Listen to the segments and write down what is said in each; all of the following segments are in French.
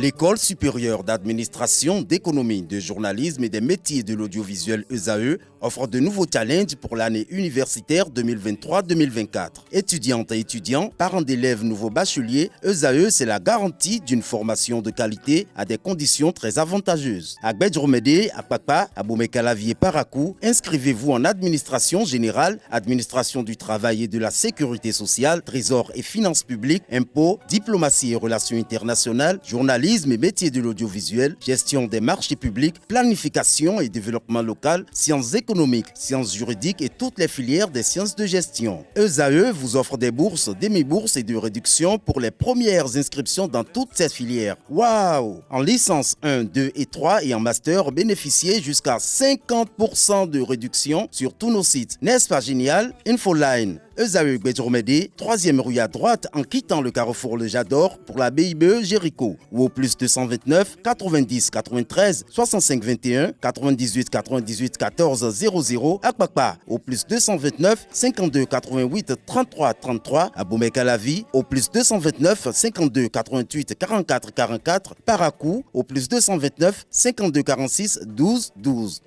L'École supérieure d'administration, d'économie, de journalisme et des métiers de l'audiovisuel ESAE offre de nouveaux challenges pour l'année universitaire 2023-2024. Étudiantes et étudiants, parents d'élèves nouveaux bacheliers, ESAE, c'est la garantie d'une formation de qualité à des conditions très avantageuses. À Gbedjromede, à Papa, à Boumekalavi et Parakou, inscrivez-vous en administration générale, administration du travail et de la sécurité sociale, trésor et finances publiques, impôts, diplomatie et relations internationales, journalisme et métiers de l'audiovisuel, gestion des marchés publics, planification et développement local, sciences économiques, sciences juridiques et toutes les filières des sciences de gestion. ESAE vous offre des bourses, demi-bourses et de réductions pour les premières inscriptions dans toutes ces filières. Waouh! En licence 1, 2 et 3 et en master, bénéficiez jusqu'à 50% de réduction sur tous nos sites. N'est-ce pas génial? Infoline. ESAE Gbedjromede, 3e rue à droite en quittant le carrefour Le Jador pour la BIBE Jéricho ou au plus 229 90 93 65 21 98 98 14 00 à Kpakpa au plus 229 52 88 33 33 à Boumekalavi au plus 229 52 88 44 44 Parakou au plus 229 52 46 12 12.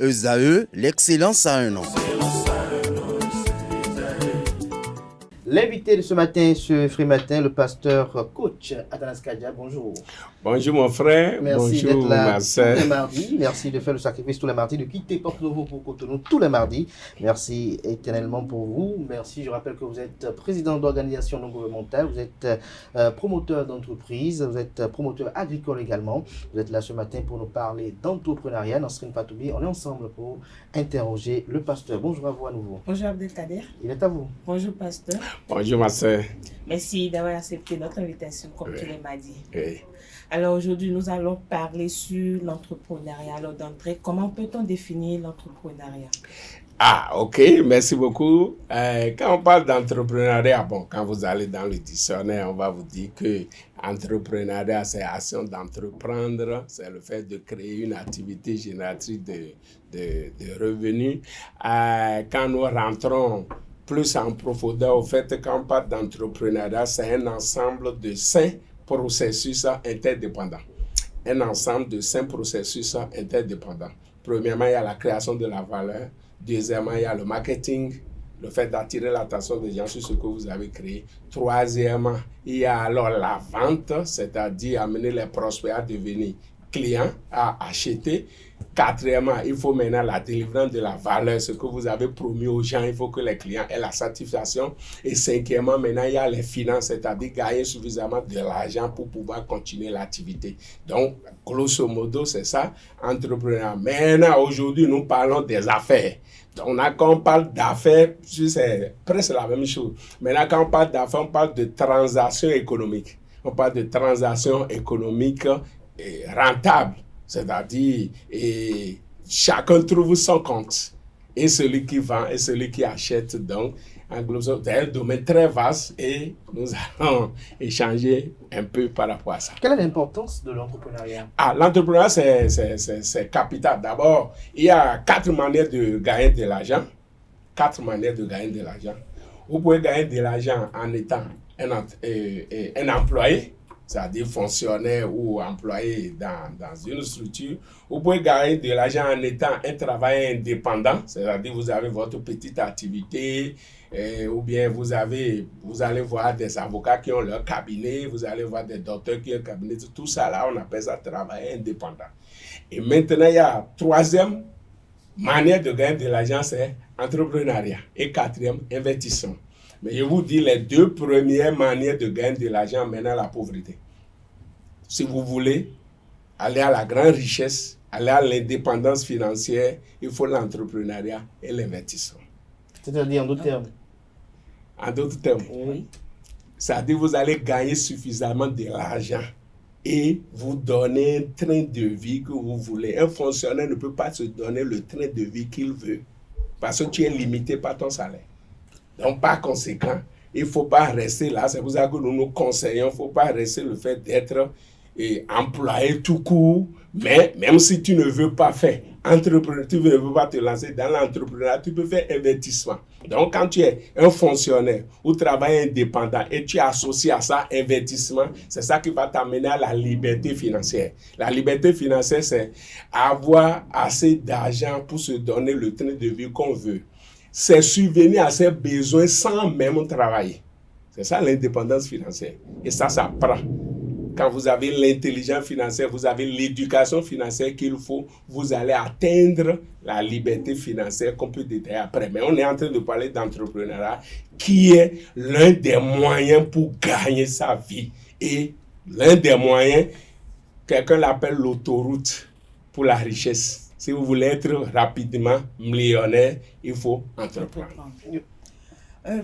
ESAE, l'excellence à un an. L'invité de ce matin, ce Free Matin, le pasteur coach Atanas Kadia, bonjour. Bonjour mon frère, merci bonjour d'être là ma sœur. tous les mardis, merci de faire le sacrifice tous les mardis, de quitter Porto Novo pour Cotonou tous les mardis. Merci éternellement pour vous. Merci, je rappelle que vous êtes président d'organisation non gouvernementale, vous êtes promoteur d'entreprise, vous êtes promoteur agricole également. Vous êtes là ce matin pour nous parler d'entrepreneuriat. Nasrin Patoubi, on est ensemble pour interroger le pasteur. Bonjour à vous à nouveau. Bonjour Abdelkader. Il est à vous. Bonjour pasteur. Bonjour ma sœur. Merci d'avoir accepté notre invitation comme Oui. tous les mardis. Oui. Alors aujourd'hui, nous allons parler sur l'entrepreneuriat. Alors d'entrée, comment peut-on définir l'entrepreneuriat? Ah, ok, merci beaucoup. Quand on parle d'entrepreneuriat, bon, quand vous allez dans le dictionnaire, on va vous dire que entrepreneuriat, c'est action d'entreprendre, c'est le fait de créer une activité génératrice de revenus. Quand nous rentrons plus en profondeur, au fait, quand on parle d'entrepreneuriat, c'est un ensemble de 5 processus interdépendants. Un ensemble de 5 processus interdépendants. Premièrement, il y a la création de la valeur. Deuxièmement, il y a le marketing, le fait d'attirer l'attention des gens sur ce que vous avez créé. Troisièmement, il y a alors la vente, c'est-à-dire amener les prospects à devenir clients, à acheter. Quatrièmement, il faut maintenant la délivrance de la valeur, ce que vous avez promis aux gens, il faut que les clients aient la satisfaction. Et cinquièmement, maintenant, il y a les finances, c'est-à-dire gagner suffisamment de l'argent pour pouvoir continuer l'activité. Donc, grosso modo, c'est ça, entrepreneur. Maintenant, aujourd'hui, nous parlons des affaires. Donc, quand on parle d'affaires, c'est presque la même chose. Maintenant, quand on parle d'affaires, on parle de transactions économiques. On parle de transactions économiques rentables. C'est-à-dire, chacun trouve son compte. Et celui qui vend et celui qui achète. Donc, c'est un domaine très vaste et nous allons échanger un peu par rapport à ça. Quelle est l'importance de l'entrepreneuriat? L'entrepreneuriat, c'est capital. D'abord, il y a 4 manières de gagner de l'argent. 4 manières de gagner de l'argent. Vous pouvez gagner de l'argent en étant un employé, c'est-à-dire fonctionnaire ou employé dans une structure. Vous pouvez gagner de l'argent en étant un travail indépendant, c'est-à-dire vous avez votre petite activité, ou bien vous allez voir des avocats qui ont leur cabinet, vous allez voir des docteurs qui ont leur cabinet, tout ça là, on appelle ça travail indépendant. Et maintenant, il y a 3e manière de gagner de l'argent, c'est entrepreneuriat. Et 4e, investissement. Mais je vous dis, les 2 premières manières de gagner de l'argent mènent à la pauvreté. Si vous voulez aller à la grande richesse, aller à l'indépendance financière, il faut l'entrepreneuriat et l'investissement. C'est-à-dire en d'autres termes? En d'autres termes, Oui. c'est-à-dire que vous allez gagner suffisamment de l'argent et vous donner un train de vie que vous voulez. Un fonctionnaire ne peut pas se donner le train de vie qu'il veut parce que tu es limité par ton salaire. Donc, par conséquent, il ne faut pas rester là. C'est pour ça que nous nous conseillons, il ne faut pas rester le fait d'être employé tout court, Mais même si tu ne veux pas faire entrepreneur, tu ne veux pas te lancer dans l'entrepreneuriat, tu peux faire investissement. Donc, quand tu es un fonctionnaire ou travail indépendant et tu es associé à ça, investissement, c'est ça qui va t'amener à la liberté financière. La liberté financière, c'est avoir assez d'argent pour se donner le train de vie qu'on veut. C'est subvenir à ses besoins sans même travailler. C'est ça l'indépendance financière. Et ça prend. Quand vous avez l'intelligence financière, vous avez l'éducation financière qu'il faut, vous allez atteindre la liberté financière qu'on peut détailler après. Mais on est en train de parler d'entrepreneuriat qui est l'un des moyens pour gagner sa vie. Et l'un des moyens, quelqu'un l'appelle l'autoroute pour la richesse. Si vous voulez être rapidement millionnaire, il faut entreprendre.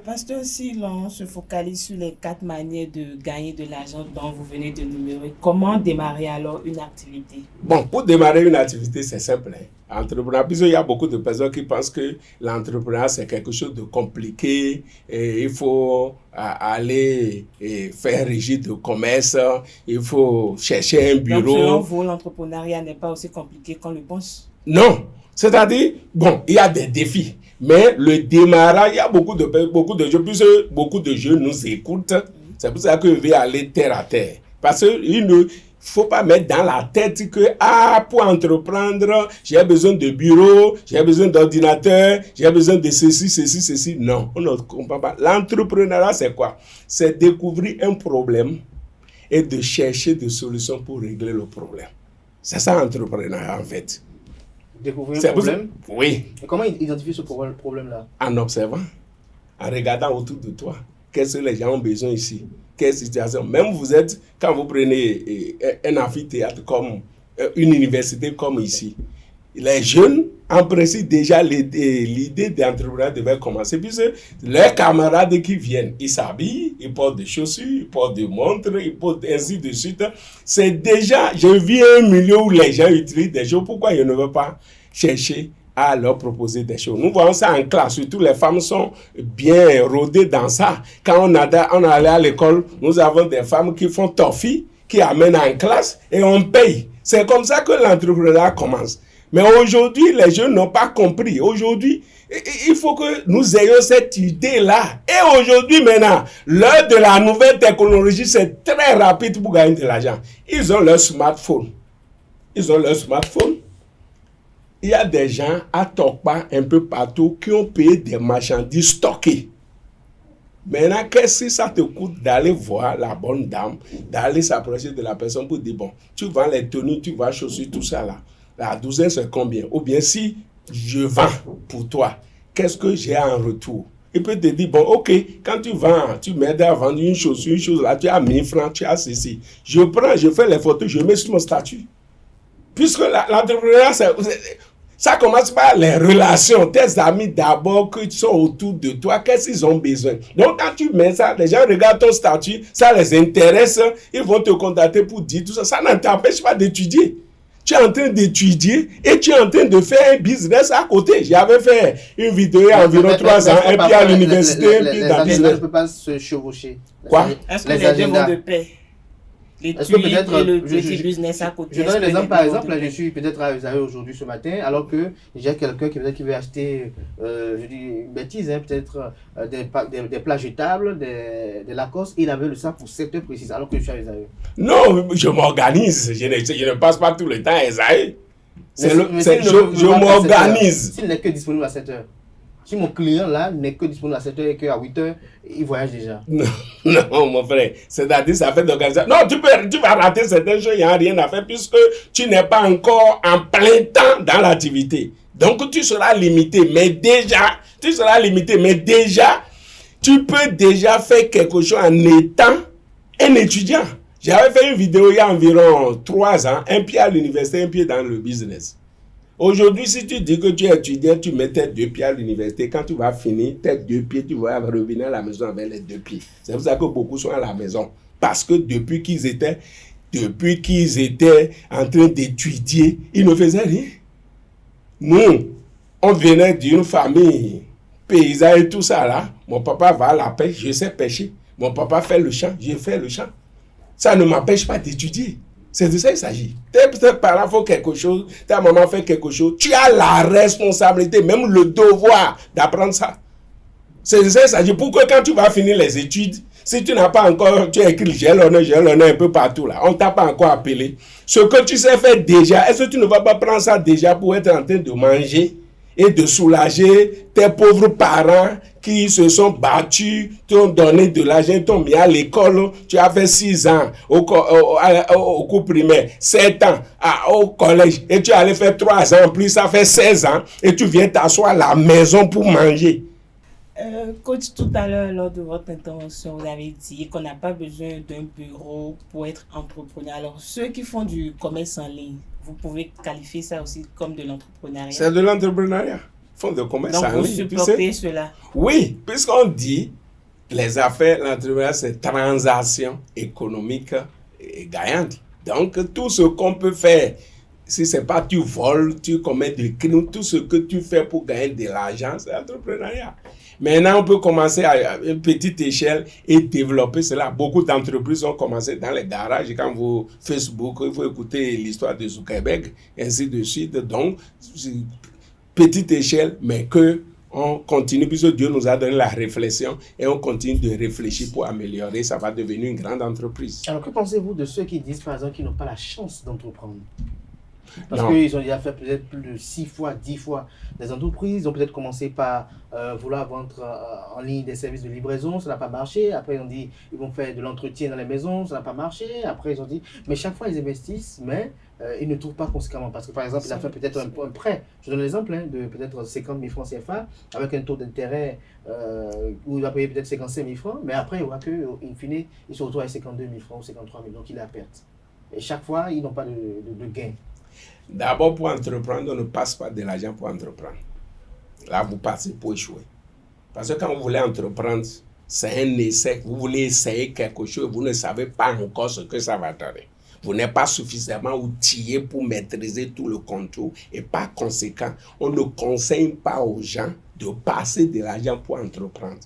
Pasteur, si l'on se focalise sur les 4 manières de gagner de l'argent dont vous venez de numérer, comment démarrer alors une activité? Bon, pour démarrer une activité, c'est simple. Entrepreneur, puisqu'il y a beaucoup de personnes qui pensent que l'entrepreneuriat, c'est quelque chose de compliqué. Et il faut aller faire régir de commerce. Il faut chercher un bureau. Donc, selon vous, l'entrepreneuriat n'est pas aussi compliqué qu'on le pense? Non. C'est-à-dire, bon, il y a des défis. Mais le démarrage, il y a beaucoup de jeunes, puisque beaucoup de jeunes nous écoutent. C'est pour ça que je vais aller terre à terre. Parce qu'il ne faut pas mettre dans la tête que, pour entreprendre, j'ai besoin de bureau, j'ai besoin d'ordinateur, j'ai besoin de ceci. Non, on ne comprend pas. L'entrepreneuriat, c'est quoi? C'est découvrir un problème et de chercher des solutions pour régler le problème. C'est ça l'entrepreneuriat, en fait. Découvrir un problème? Oui. Et comment identifier ce problème-là? En observant, en regardant autour de toi. Qu'est-ce que les gens ont besoin ici? Quelle situation? Même quand vous prenez un amphithéâtre comme une université comme ici, les jeunes, en principe, déjà, l'idée d'entrepreneuriat devait commencer, puisque leurs camarades qui viennent, ils s'habillent, ils portent des chaussures, ils portent des montres, ils portent ainsi de suite. C'est déjà, je vis un milieu où les gens utilisent des choses. Pourquoi ils ne veulent pas chercher à leur proposer des choses? Nous voyons ça en classe, surtout les femmes sont bien rodées dans ça. Quand on allait à l'école, nous avons des femmes qui font toffee, qui amènent en classe et on paye. C'est comme ça que l'entrepreneuriat commence. Mais aujourd'hui, les jeunes n'ont pas compris. Aujourd'hui, il faut que nous ayons cette idée-là. Et aujourd'hui, maintenant, l'heure de la nouvelle technologie, c'est très rapide pour gagner de l'argent. Ils ont leur smartphone. Il y a des gens à Tokpa, un peu partout, qui ont payé des marchandises stockées. Maintenant, qu'est-ce que ça te coûte d'aller voir la bonne dame, d'aller s'approcher de la personne pour dire, bon, tu vends les tenues, tu vends chaussures, tout ça là. La douzaine, c'est combien? Ou bien si je vends pour toi, qu'est-ce que j'ai en retour? Il peut te dire, bon, ok, quand tu vends, tu m'aides à vendre une chose là, tu as 1000 francs, tu as ceci. Je prends, je fais les photos, je mets sur mon statut. Puisque l'entrepreneuriat, ça commence par les relations, tes amis d'abord qui sont autour de toi, qu'est-ce qu'ils ont besoin. Donc quand tu mets ça, les gens regardent ton statut, ça les intéresse, ils vont te contacter pour dire tout ça. Ça ne t'empêche pas d'étudier. Tu es en train d'étudier et tu es en train de faire un business à côté. J'avais fait une vidéo il y a environ 3 ans, un pied à l'université, un pied dans le business. Les ne peuvent pas se chevaucher. Quoi? Est-ce que les deux vont de pair? L'étude et le petit business à côté. Je donne un exemple, par exemple, là, je suis peut-être à Esaü aujourd'hui ce matin, alors que j'ai quelqu'un qui veut acheter, je dis une bêtise, peut-être des plats jetables, des Lacoste, il avait le sac pour 7 heures précises, alors que je suis à Esaü. Non, je m'organise, je ne passe pas tout le temps à Esaü. Je m'organise. S'il n'est que disponible à 7 heures. Si mon client là n'est que disponible à 7 heures et qu'à 8 heures, il voyage déjà. Non, mon frère. C'est-à-dire, ça fait d'organisation. Non, tu vas rater certaines choses, il n'y a rien à faire puisque tu n'es pas encore en plein temps dans l'activité. Donc, tu seras limité. Mais déjà, tu peux déjà faire quelque chose en étant un étudiant. J'avais fait une vidéo il y a environ 3 ans, un pied à l'université, un pied dans le business. Aujourd'hui, si tu dis que tu es étudiant, tu mets tes 2 pieds à l'université. Quand tu vas finir, tes 2 pieds, tu vas revenir à la maison avec les 2 pieds. C'est pour ça que beaucoup sont à la maison. Parce que depuis qu'ils étaient en train d'étudier, ils ne faisaient rien. Nous, on venait d'une famille paysanne et tout ça là. Mon papa va à la pêche, je sais pêcher. Mon papa fait le champ, je fais le champ. Ça ne m'empêche pas d'étudier. C'est de ça qu'il s'agit. Tes parents font quelque chose, ta maman fait quelque chose, tu as la responsabilité, même le devoir d'apprendre ça. C'est de ça qu'il s'agit. Pour que quand tu vas finir les études, si tu n'as pas encore, tu as écrit j'ai l'honneur un peu partout là, on ne t'a pas encore appelé. Ce que tu sais faire déjà, est-ce que tu ne vas pas prendre ça déjà pour être en train de manger et de soulager tes pauvres parents qui se sont battus, t'ont donné de l'argent, t'ont mis à l'école, tu as fait 6 ans au cours primaire, 7 ans au collège, et tu allais faire 3 ans plus, ça fait 16 ans, et tu viens t'asseoir à la maison pour manger. Coach, tout à l'heure, lors de votre intervention, vous avez dit qu'on n'a pas besoin d'un bureau pour être entrepreneur. Alors, ceux qui font du commerce en ligne, vous pouvez qualifier ça aussi comme de l'entrepreneuriat? C'est de l'entrepreneuriat. Font de commerce en ligne. Donc, vous supportez cela? Oui, puisqu'on dit les affaires, l'entrepreneuriat, c'est transaction économique et gagnante. Donc, tout ce qu'on peut faire, si ce n'est pas tu voles, tu commets des crimes, tout ce que tu fais pour gagner de l'argent, c'est l'entrepreneuriat. Maintenant, on peut commencer à une petite échelle et développer cela. Beaucoup d'entreprises ont commencé dans les garages. Quand vous Facebook, vous écoutez l'histoire de Zuckerberg, ainsi de suite. Donc, petite échelle, mais que on continue, puisque Dieu nous a donné la réflexion et on continue de réfléchir pour améliorer. Ça va devenir une grande entreprise. Alors, que pensez-vous de ceux qui disent, par exemple, qu'ils n'ont pas la chance d'entreprendre? Parce qu'ils ont déjà fait peut-être plus de 6 fois, 10 fois des entreprises. Ils ont peut-être commencé par vouloir vendre en ligne des services de livraison, ça n'a pas marché. Après, ils ont dit ils vont faire de l'entretien dans les maisons, ça n'a pas marché. Après, ils ont dit, mais chaque fois, ils investissent, mais ils ne trouvent pas conséquemment. Parce que, par exemple, il a fait peut-être un prêt. Je donne l'exemple de peut-être 50 000 francs CFA avec un taux d'intérêt où il va payer peut-être 55 000 francs. Mais après, il voit qu'in fine, il se retrouve avec 52 000 francs ou 53 000. Donc, il est à perte. Et chaque fois, ils n'ont pas de gain. D'abord, pour entreprendre, on ne passe pas de l'argent pour entreprendre. Là, vous passez pour échouer. Parce que quand vous voulez entreprendre, c'est un essai. Vous voulez essayer quelque chose, vous ne savez pas encore ce que ça va donner. Vous n'êtes pas suffisamment outillé pour maîtriser tout le contour. Et par conséquent, on ne conseille pas aux gens de passer de l'argent pour entreprendre.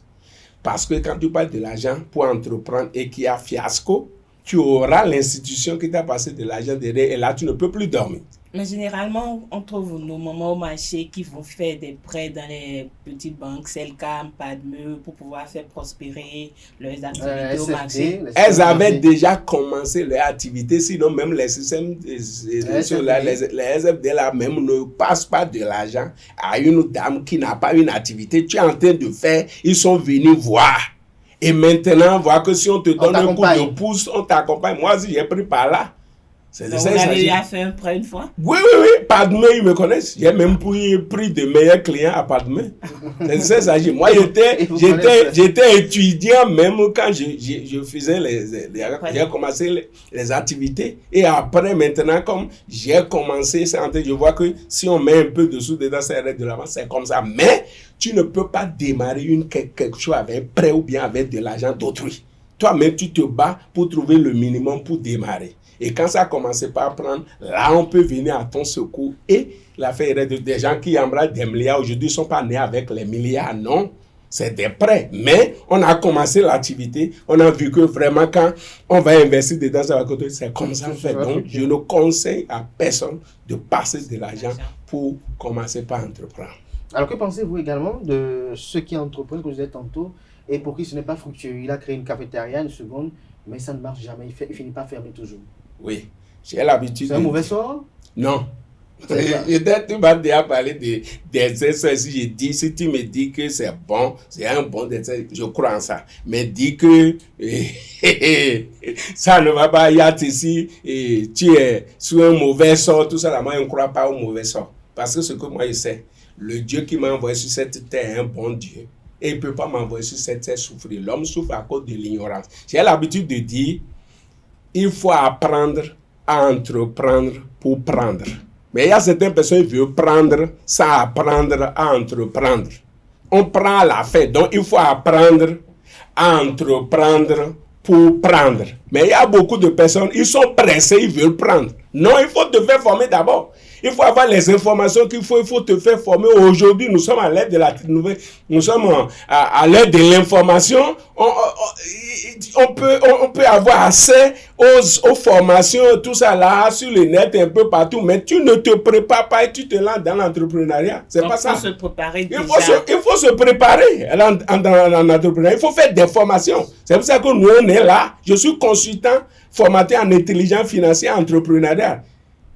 Parce que quand tu passes de l'argent pour entreprendre et qu'il y a fiasco, tu auras l'institution qui t'a passé de l'argent derrière et là, tu ne peux plus dormir. Mais généralement, on trouve nos mamans au marché qui vont faire des prêts dans les petites banques, Selcam, Padme, pour pouvoir faire prospérer leurs activités au marché. Elles avaient déjà commencé leur activité, sinon même les systèmes, les SFD là même ne passent pas de l'argent à une dame qui n'a pas une activité. Tu es en train de faire, ils sont venus voir. Et maintenant, voir que si on te donne un coup de pouce, on t'accompagne. Moi aussi, j'ai pris par là. C'est de ça, vous avez déjà fait un prêt une fois? Oui. Padme, ils me connaissent. J'ai même pris de meilleurs clients à Padme. C'est de ça, il s'agit. Moi, j'étais étudiant même quand je faisais j'ai commencé les activités. Et après, maintenant, comme j'ai commencé, je vois que si on met un peu de sous dedans, ça arrête de l'avant, c'est comme ça. Mais tu ne peux pas démarrer quelque chose avec un prêt ou bien avec de l'argent d'autrui. Toi-même, tu te bats pour trouver le minimum pour démarrer. Et quand ça a commencé par prendre, là, on peut venir à ton secours. Et l'affaire est des gens qui embrassent des milliards aujourd'hui ne sont pas nés avec les milliards, non. C'est des prêts. Mais on a commencé l'activité. On a vu que vraiment, quand on va investir dedans, ça va coûter. C'est comme ça en fait. Donc, je ne conseille à personne de passer de l'argent pour commencer par entreprendre. Alors, que pensez-vous également de ceux qui entreprennent, que vous êtes tantôt, et pour qui ce n'est pas fructueux? Il a créé une cafétéria, une seconde, mais ça ne marche jamais. Il finit par fermer toujours. Oui, j'ai l'habitude. C'est un mauvais sort? Non. Tu m'as déjà parlé des essais. Si tu me dis que c'est bon, c'est un bon essai, je crois en ça. Mais dis que ça ne va pas, y a ici, et tu es sous un mauvais sort, tout ça, là, moi, je ne crois pas au mauvais sort. Parce que ce que moi, je sais, le Dieu qui m'a envoyé sur cette terre est un bon Dieu. Et il ne peut pas m'envoyer sur cette terre souffrir. L'homme souffre à cause de l'ignorance. J'ai l'habitude de dire, il faut apprendre à entreprendre pour prendre. Mais il y a certaines personnes qui veulent prendre sans apprendre à entreprendre. On prend à la fin, donc il faut apprendre à entreprendre pour prendre. Mais il y a beaucoup de personnes, ils sont pressés, ils veulent prendre. Non, il faut te faire former d'abord. Il faut avoir les informations qu'il faut. Il faut te faire former. Aujourd'hui, nous sommes à l'ère de la nouvelle. Nous sommes à l'ère de l'information. On peut avoir accès aux formations, tout ça là, sur le net, un peu partout. Mais tu ne te prépares pas et tu te lances dans l'entrepreneuriat. C'est pas ça. Il faut se préparer déjà. Il faut se préparer dans l'entrepreneuriat. Il faut faire des formations. C'est pour ça que nous, on est là. Je suis consultant, formateur en intelligence financière entrepreneuriale.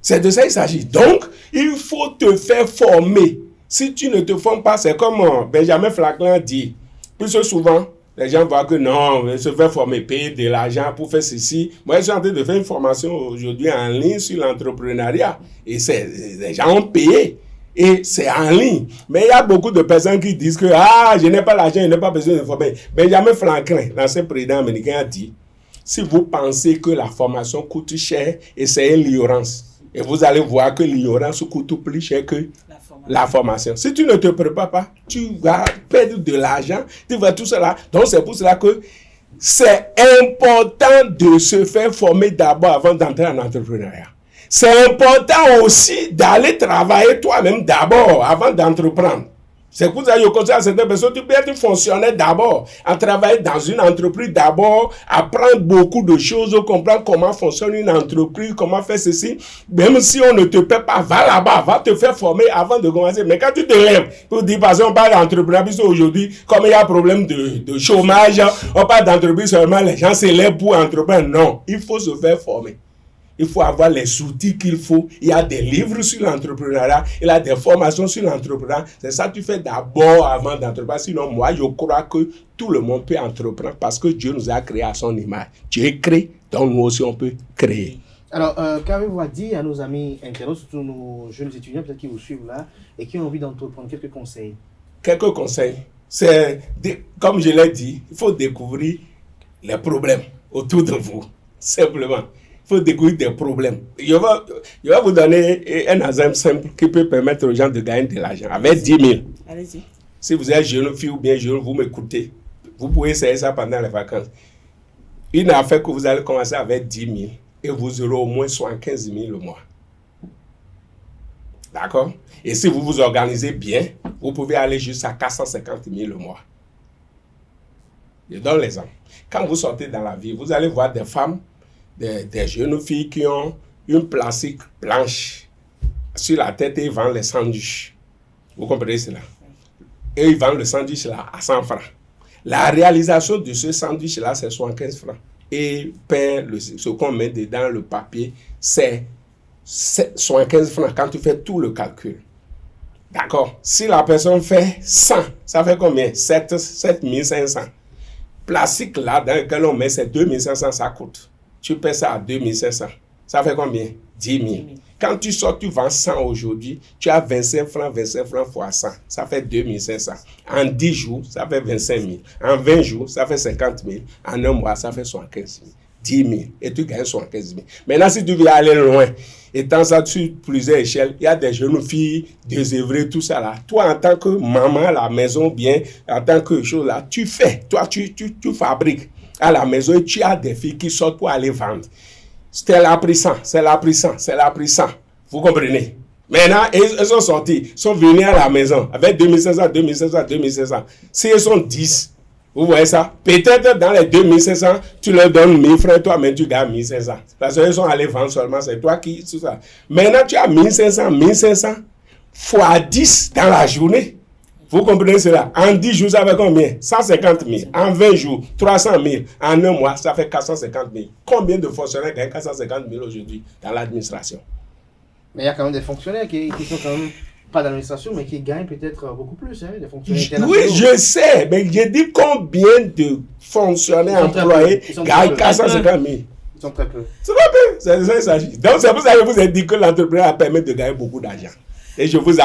C'est de ça qu'il s'agit. Donc, il faut te faire former. Si tu ne te formes pas, c'est comme Benjamin Franklin dit. Plus souvent, les gens voient que non, se faire former, payer de l'argent pour faire ceci. Moi, je suis en train de faire une formation aujourd'hui en ligne sur l'entrepreneuriat. Et les gens ont payé. Et c'est en ligne. Mais il y a beaucoup de personnes qui disent que je n'ai pas l'argent, je n'ai pas besoin de former. Benjamin Franklin, l'ancien président américain, a dit, si vous pensez que la formation coûte cher, essayez l'ignorance. Et vous allez voir que l'ignorance coûte plus cher que la formation. Si tu ne te prépares pas, tu vas perdre de l'argent, tu vas tout cela. Donc c'est pour cela que c'est important de se faire former d'abord avant d'entrer en entrepreneuriat. C'est important aussi d'aller travailler toi-même d'abord avant d'entreprendre. C'est pour ça que je conseille à certaines personnes, tu peux être fonctionnaire d'abord, à travailler dans une entreprise d'abord, apprendre beaucoup de choses, comprendre comment fonctionne une entreprise, comment faire ceci. Même si on ne te paie pas, va là-bas, va te faire former avant de commencer. Mais quand tu te lèves pour dire, parce qu'on parle d'entrepreneur, puisque aujourd'hui, comme il y a un problème de chômage, on parle d'entreprise seulement, les gens se lèvent pour entreprendre. Non, il faut se faire former. Il faut avoir les outils qu'il faut. Il y a des livres sur l'entrepreneuriat. Il y a des formations sur l'entrepreneuriat. C'est ça que tu fais d'abord avant d'entreprendre. Sinon, moi, je crois que tout le monde peut entreprendre parce que Dieu nous a créés à son image. Dieu crée, donc nous aussi, on peut créer. Alors, qu'avez-vous à dire à nos amis internautes, surtout nos jeunes étudiants, peut-être qui vous suivent là, et qui ont envie d'entreprendre? Quelques conseils. Quelques conseils. C'est, comme je l'ai dit, il faut découvrir les problèmes autour de vous. Simplement. Il faut découvrir des problèmes. Je vais vous donner un exemple simple qui peut permettre aux gens de gagner de l'argent. Avec 10 000. Allez-y. Si vous êtes jeune fille ou bien jeune, vous m'écoutez. Vous pouvez essayer ça pendant les vacances. Une affaire que vous allez commencer avec 10 000 et vous aurez au moins 75 000 le mois. D'accord? Et si vous vous organisez bien, vous pouvez aller jusqu'à 450 000 le mois. Je donne l'exemple. Quand vous sortez dans la vie, vous allez voir des femmes, des jeunes filles qui ont une plastique blanche sur la tête et ils vendent les sandwichs. Vous comprenez cela? Et ils vendent le sandwich là à 100 francs. La réalisation de ce sandwich là, c'est 75 francs. Et ce qu'on met dedans, le papier, c'est 75 francs quand tu fais tout le calcul. D'accord? Si la personne fait 100, ça fait combien? 7500. Plastique là, dans lequel on met, c'est 2500, ça coûte. Tu paies ça à 2500. Ça fait combien? 10 000. Quand tu sors, tu vends 100 aujourd'hui, tu as 25 francs fois 100. Ça fait 2500. En 10 jours, ça fait 25 000. En 20 jours, ça fait 50 000. En un mois, ça fait 75 000. 10 000. Et tu gagnes 75 000. Maintenant, si tu veux aller loin, étant ça sur plusieurs échelles, il y a des jeunes filles désœuvrées, tout ça là. Toi, en tant que maman à la maison, bien, en tant que chose là, tu fais. Toi, tu fabriques à la maison et tu as des filles qui sortent pour aller vendre. C'est la prison. Vous comprenez? Maintenant, ils sont sortis, sont venus à la maison avec 2500. Si ils sont 10, vous voyez ça? Peut-être dans les 2500, tu leur donnes 1000 francs, toi-même tu gagnes 1500. Parce qu'ils sont allés vendre seulement, c'est toi qui... Tout ça. Maintenant, tu as 1500 fois 10 dans la journée. Vous comprenez cela? En 10 jours, ça fait combien? 150 000. En 20 jours, 300 000. En un mois, ça fait 450 000. Combien de fonctionnaires gagnent 450 000 aujourd'hui dans l'administration? Mais il y a quand même des fonctionnaires qui sont quand même pas dans l'administration, mais qui gagnent peut-être beaucoup plus. Des fonctionnaires internationaux. Oui, je sais. Mais je dis combien de fonctionnaires employés gagnent 450 000. Ils sont très peu. C'est pas peu. C'est de ça qu'il s'agit. Donc, c'est pour ça que je vous ai dit que l'entrepreneuriat permet de gagner beaucoup d'argent. Et je vous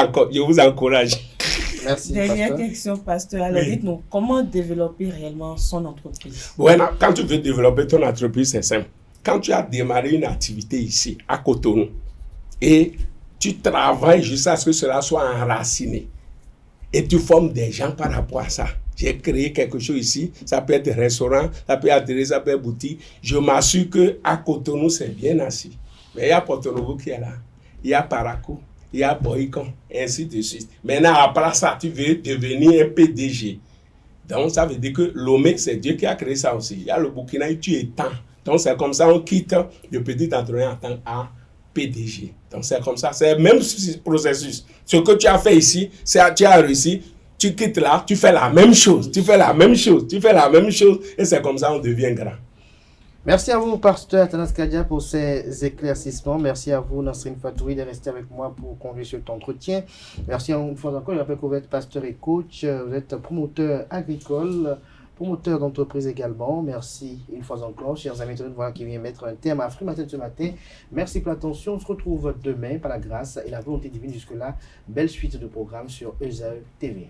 encourage. Merci. Dernière question, pasteur. Alors, dites-nous, comment développer réellement son entreprise? Bueno, quand tu veux développer ton entreprise, c'est simple. Quand tu as démarré une activité ici, à Cotonou, et tu travailles jusqu'à ce que cela soit enraciné, et tu formes des gens par rapport à ça. J'ai créé quelque chose ici, ça peut être restaurant, ça peut être atelier, ça peut être boutique. Je m'assure qu'à Cotonou, c'est bien assis. Mais il y a Porto Novo qui est là. Il y a Parakou, il y a Boycon, et ainsi de suite. Maintenant, après ça, tu veux devenir un PDG. Donc, ça veut dire que Lomé, c'est Dieu qui a créé ça aussi. Il y a le Burkina, tu es temps. Donc, c'est comme ça, on quitte le petit entrepreneur en tant que PDG. Donc, c'est comme ça, c'est le même processus. Ce que tu as fait ici, c'est tu as réussi, tu quittes là, tu fais la même chose, tu fais la même chose, tu fais la même chose, et c'est comme ça on devient grand. Merci à vous, pasteur Tanas Kadia, pour ces éclaircissements. Merci à vous, Nasrine Fatouri, de rester avec moi pour conduire cet entretien. Merci une fois encore. Je rappelle que vous êtes pasteur et coach. Vous êtes promoteur agricole, promoteur d'entreprise également. Merci une fois encore, chers amis. Voilà qui vient mettre un terme à Free Matin ce matin. Merci pour l'attention. On se retrouve demain par la grâce et la volonté divine. Jusque-là, belle suite de programmes sur ESAE TV.